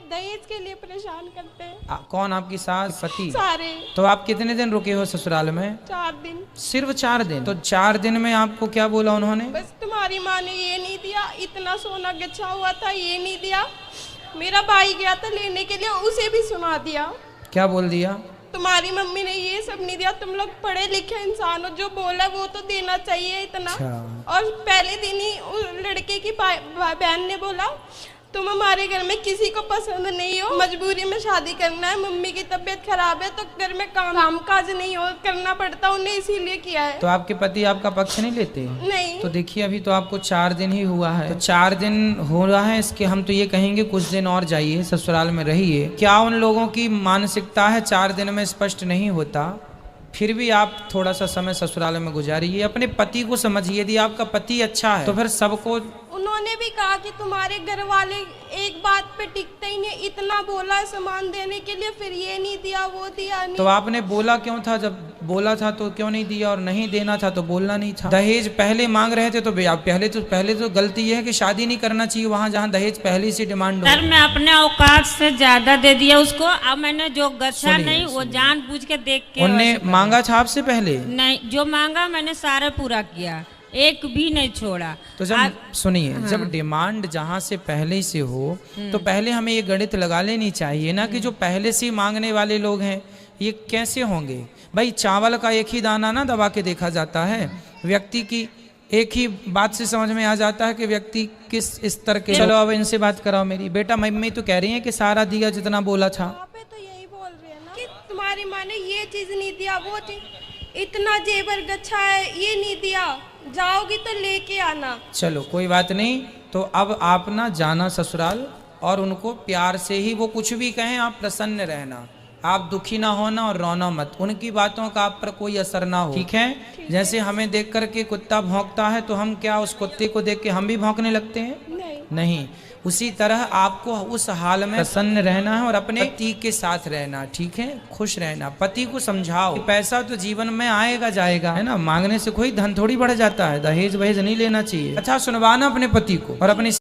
दहेज के लिए परेशान करते हैं। कौन, आपकी सास, पति? सारे। तो आप कितने दिन रुके हो ससुराल में? 4 दिन। सिर्फ 4 दिन? तो 4 दिन में आपको क्या बोला उन्होंने? बस तुम्हारी माँ ने ये नहीं दिया, इतना सोना गच्छा हुआ था ये नहीं दिया। मेरा भाई गया था लेने के लिए, उसे भी सुना दिया। क्या बोल दिया? तुम्हारी मम्मी ने ये सब नहीं दिया, तुम लोग पढ़े लिखे इंसान हो, जो बोला वो तो देना चाहिए इतना। और पहले दिन ही उस लड़के की बहन ने बोला तुम हमारे घर में किसी को पसंद नहीं हो, मजबूरी में शादी करना है, मम्मी की तबीयत खराब है तो घर में काम काज नहीं हो करना पड़ता उन्हें, इसीलिए किया है। तो आपके पति आपका पक्ष नहीं लेते? नहीं। तो देखिए अभी तो आपको 4 दिन ही हुआ है, तो 4 दिन हो रहा है, इसके हम तो ये कहेंगे कुछ दिन और जाइए, ससुराल में रहिए। क्या उन लोगों की मानसिकता है 4 दिन में स्पष्ट नहीं होता, फिर भी आप थोड़ा सा समय ससुराल में गुजारिए, अपने पति को समझिए। यदि आपका पति अच्छा है तो फिर सबको। उन्होंने भी कहा कि तुम्हारे घर वाले एक बात पे टिकते ही नहीं, इतना बोला सामान देने के लिए, फिर ये नहीं दिया वो दिया नहीं। तो आपने बोला क्यों था? जब बोला था तो क्यों नहीं दिया, और नहीं देना था तो बोलना नहीं था? दहेज पहले मांग रहे थे तो पहले तो गलती ये है कि शादी नहीं करना चाहिए वहाँ जहाँ दहेज पहले से डिमांड हो। सर मैं अपने औकात से ज्यादा दे दिया उसको, अब मैंने जो गच्छा नहीं वो जानबूझ के देख के। उनने मांगा था आपसे पहले? नहीं, जो मांगा मैंने सारा पूरा किया, एक भी नहीं छोड़ा। तो जब सुनिए, जब डिमांड जहाँ से पहले से हो तो पहले हमें ये गणित लगा लेनी चाहिए ना कि जो पहले से मांगने वाले लोग हैं ये कैसे होंगे। भाई चावल का एक ही दाना ना दबा के देखा जाता है, व्यक्ति की एक ही बात से समझ में आ जाता है कि व्यक्ति किस स्तर के। चलो अब इनसे बात कराओ मेरी। बेटा मम्मी तो कह रही है कि सारा दिया जितना बोला था। तो यही बोल रहे हैं ना कि तुम्हारी माँ ने ये चीज नहीं दिया, वो चीज, इतना जेवर गच्छा है ये नहीं दिया, जाओगी तो लेके आना। चलो कोई बात नहीं, तो अब आप ना जाना ससुराल, और उनको प्यार से ही वो कुछ भी कहें आप प्रसन्न रहना, आप दुखी ना होना और रोना मत, उनकी बातों का आप पर कोई असर ना हो, ठीक है? जैसे हमें देख करके कुत्ता भौंकता है तो हम क्या उस कुत्ते को देख के हम भी भौंकने लगते हैं? नहीं। उसी तरह आपको उस हाल में प्रसन्न रहना है और अपने पति के साथ रहना, ठीक है? खुश रहना। पति को समझाओ पैसा तो जीवन में आएगा जाएगा, है ना, मांगने से कोई धन थोड़ी बढ़ जाता है, दहेज वहेज नहीं लेना चाहिए। अच्छा सुनवाना अपने पति को और अपनी